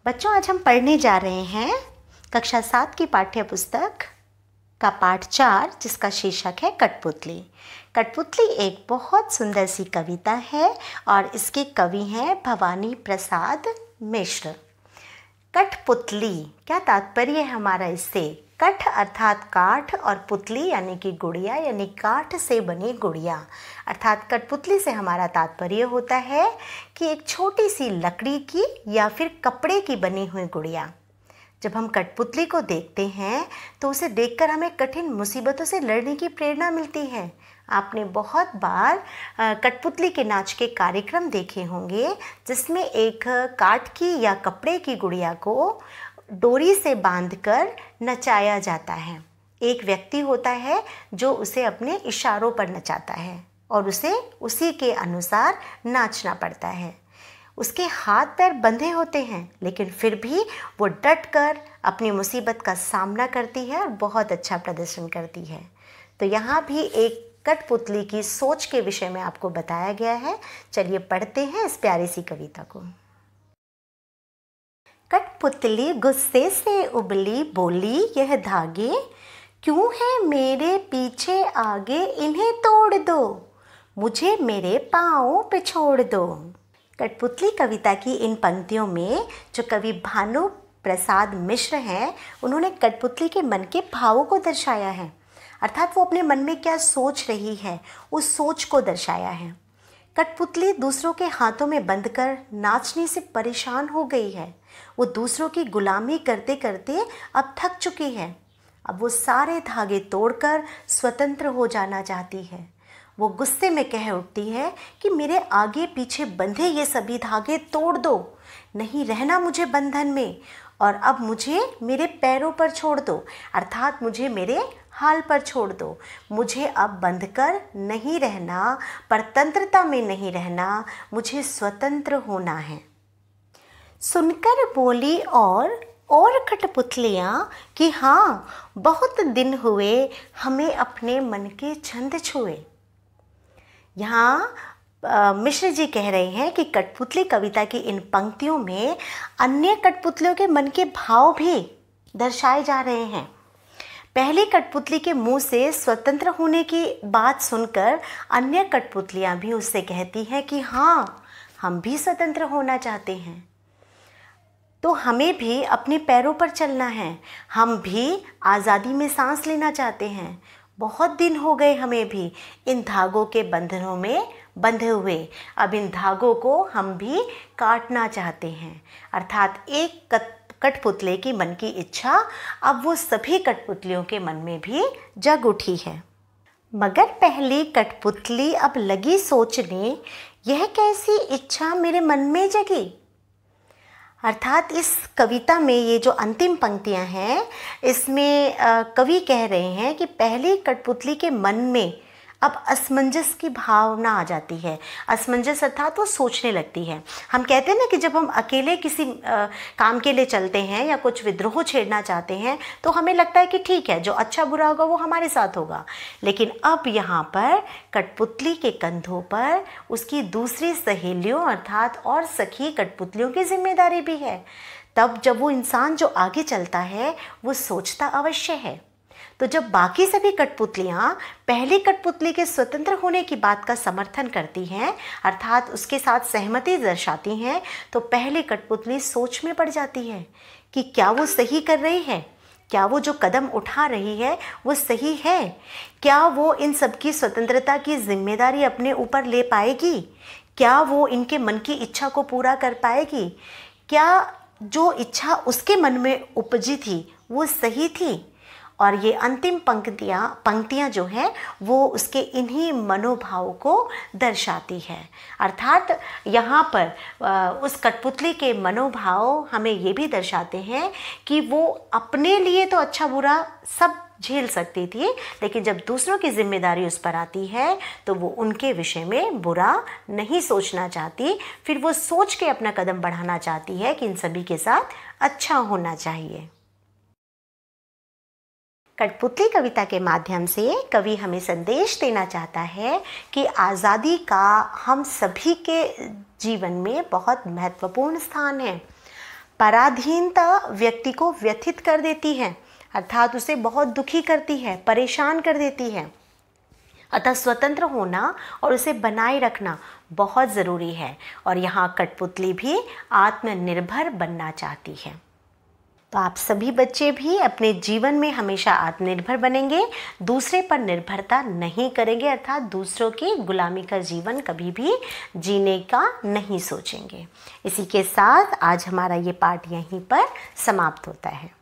बच्चों, आज हम पढ़ने जा रहे हैं कक्षा 7 की पाठ्य पुस्तक का पाठ 4, जिसका शीर्षक है कठपुतली। कठपुतली एक बहुत सुंदर सी कविता है और इसके कवि हैं भवानी प्रसाद मिश्र। कठपुतली, क्या तात्पर्य है हमारा इससे? कठ अर्थात काठ और पुतली यानी कि गुड़िया यानी काठ से बनी गुड़िया। अर्थात कठपुतली से हमारा तात्पर्य होता है कि एक छोटी सी लकड़ी की या फिर कपड़े की बनी हुई गुड़िया। जब हम कठपुतली को देखते हैं तो उसे देखकर हमें कठिन मुसीबतों से लड़ने की प्रेरणा मिलती है। आपने बहुत बार कठपुतली के नाच के कार्यक्रम देखे होंगे, जिसमें एक काठ की या कपड़े की गुड़िया को डोरी से बांधकर नचाया जाता है। एक व्यक्ति होता है जो उसे अपने इशारों पर नचाता है और उसे उसी के अनुसार नाचना पड़ता है। उसके हाथ पैर बंधे होते हैं, लेकिन फिर भी वो डटकर अपनी मुसीबत का सामना करती है और बहुत अच्छा प्रदर्शन करती है। तो यहाँ भी एक कठपुतली की सोच के विषय में आपको बताया गया है। चलिए पढ़ते हैं इस प्यारी सी कविता को। कठपुतली गुस्से से उबली, बोली यह धागे क्यों है मेरे पीछे आगे, इन्हें तोड़ दो, मुझे मेरे पाँवों पे छोड़ दो। कठपुतली कविता की इन पंक्तियों में जो कवि भानु प्रसाद मिश्र हैं, उन्होंने कठपुतली के मन के भावों को दर्शाया है। अर्थात वो अपने मन में क्या सोच रही है, उस सोच को दर्शाया है। कठपुतली दूसरों के हाथों में बंधकर नाचने से परेशान हो गई है। वो दूसरों की गुलामी करते करते अब थक चुकी है। अब वो सारे धागे तोड़कर स्वतंत्र हो जाना चाहती है। वो गुस्से में कह उठती है कि मेरे आगे पीछे बंधे ये सभी धागे तोड़ दो, नहीं रहना मुझे बंधन में, और अब मुझे मेरे पैरों पर छोड़ दो, अर्थात मुझे मेरे हाल पर छोड़ दो। मुझे अब बंधकर नहीं रहना, परतंत्रता में नहीं रहना, मुझे स्वतंत्र होना है। सुनकर बोली और कठपुतलियाँ कि हाँ, बहुत दिन हुए हमें अपने मन के छंद छुए। यहाँ मिश्र जी कह रहे हैं कि कठपुतली कविता की इन पंक्तियों में अन्य कठपुतलियों के मन के भाव भी दर्शाए जा रहे हैं। पहली कठपुतली के मुंह से स्वतंत्र होने की बात सुनकर अन्य कठपुतलियाँ भी उससे कहती हैं कि हाँ, हम भी स्वतंत्र होना चाहते हैं, तो हमें भी अपने पैरों पर चलना है, हम भी आज़ादी में सांस लेना चाहते हैं। बहुत दिन हो गए हमें भी इन धागों के बंधनों में बंधे हुए, अब इन धागों को हम भी काटना चाहते हैं। अर्थात एक कठपुतले की मन की इच्छा अब वो सभी कठपुतलियों के मन में भी जग उठी है। मगर पहली कठपुतली अब लगी सोचने, यह कैसी इच्छा मेरे मन में जगी। अर्थात इस कविता में ये जो अंतिम पंक्तियां हैं, इसमें कवि कह रहे हैं कि पहली कठपुतली के मन में अब असमंजस की भावना आ जाती है। असमंजस अर्थात वो सोचने लगती है। हम कहते हैं ना कि जब हम अकेले किसी काम के लिए चलते हैं या कुछ विद्रोह छेड़ना चाहते हैं तो हमें लगता है कि ठीक है, जो अच्छा बुरा होगा वो हमारे साथ होगा। लेकिन अब यहाँ पर कठपुतली के कंधों पर उसकी दूसरी सहेलियों अर्थात और सखी कठपुतलियों की जिम्मेदारी भी है। तब जब वो इंसान जो आगे चलता है वो सोचता अवश्य है। तो जब बाकी सभी कठपुतलियाँ पहली कठपुतली के स्वतंत्र होने की बात का समर्थन करती हैं, अर्थात उसके साथ सहमति दर्शाती हैं, तो पहली कठपुतली सोच में पड़ जाती है कि क्या वो सही कर रही है, क्या वो जो कदम उठा रही है वो सही है, क्या वो इन सबकी स्वतंत्रता की जिम्मेदारी अपने ऊपर ले पाएगी, क्या वो इनके मन की इच्छा को पूरा कर पाएगी, क्या जो इच्छा उसके मन में उपजी थी वो सही थी। और ये अंतिम पंक्तियाँ जो हैं वो उसके इन्हीं मनोभाव को दर्शाती है। अर्थात यहाँ पर उस कठपुतली के मनोभाव हमें ये भी दर्शाते हैं कि वो अपने लिए तो अच्छा बुरा सब झेल सकती थी, लेकिन जब दूसरों की जिम्मेदारी उस पर आती है तो वो उनके विषय में बुरा नहीं सोचना चाहती। फिर वो सोच के अपना कदम बढ़ाना चाहती है कि इन सभी के साथ अच्छा होना चाहिए। कठपुतली कविता के माध्यम से कवि हमें संदेश देना चाहता है कि आज़ादी का हम सभी के जीवन में बहुत महत्वपूर्ण स्थान है। पराधीनता व्यक्ति को व्यथित कर देती है, अर्थात उसे बहुत दुखी करती है, परेशान कर देती है। अतः स्वतंत्र होना और उसे बनाए रखना बहुत ज़रूरी है। और यहाँ कठपुतली भी आत्मनिर्भर बनना चाहती है। तो आप सभी बच्चे भी अपने जीवन में हमेशा आत्मनिर्भर बनेंगे, दूसरे पर निर्भरता नहीं करेंगे, अर्थात दूसरों की गुलामी का जीवन कभी भी जीने का नहीं सोचेंगे। इसी के साथ आज हमारा ये पाठ यहीं पर समाप्त होता है।